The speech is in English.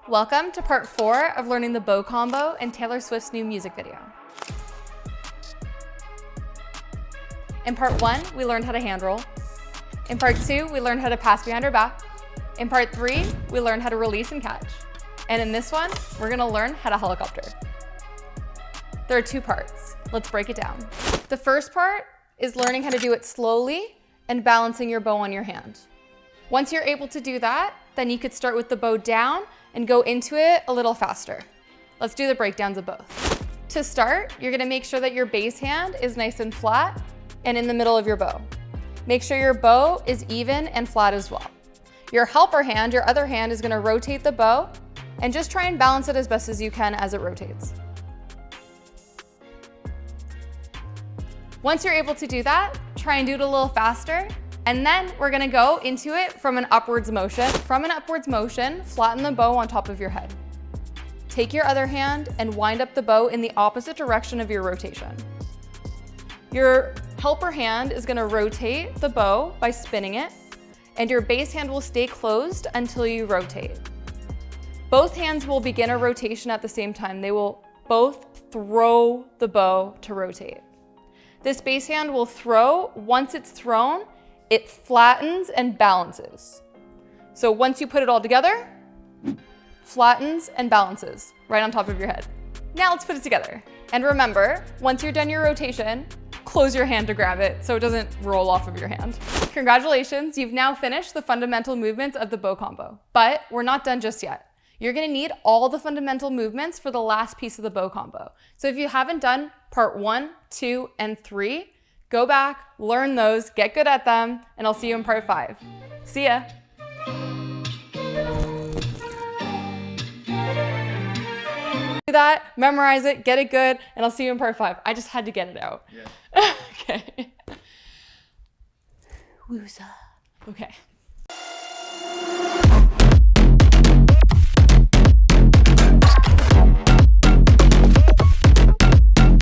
Welcome to part 4 of learning the bow combo in Taylor Swift's new music video. In part 1, we learned how to hand roll. In part 2, we learned how to pass behind our back. In part 3, we learned how to release and catch. And in this one, we're gonna learn how to helicopter. There are 2 parts. Let's break it down. The first part is learning how to do it slowly and balancing your bow on your hand. Once you're able to do that, then you could start with the bow down and go into it a little faster. Let's do the breakdowns of both. To start, you're gonna make sure that your base hand is nice and flat and in the middle of your bow. Make sure your bow is even and flat as well. Your helper hand, your other hand, is gonna rotate the bow and just try and balance it as best as you can as it rotates. Once you're able to do that, try and do it a little faster. And then we're gonna go into it from an upwards motion. From an upwards motion, flatten the bow on top of your head. Take your other hand and wind up the bow in the opposite direction of your rotation. Your helper hand is gonna rotate the bow by spinning it, and your base hand will stay closed until you rotate. Both hands will begin a rotation at the same time. They will both throw the bow to rotate. This base hand will throw. Once it's thrown, it flattens and balances. So once you put it all together, flattens and balances right on top of your head. Now let's put it together. And remember, once you're done your rotation, close your hand to grab it so it doesn't roll off of your hand. Congratulations, you've now finished the fundamental movements of the bow combo. But we're not done just yet. You're gonna need all the fundamental movements for the last piece of the bow combo. So if you haven't done part 1, 2, and 3, go back, learn those, get good at them, and I'll see you in part 5. See ya. Do that, memorize it, get it good, and I'll see you in part 5. I just had to get it out. Yeah. Okay. Woozah. Okay.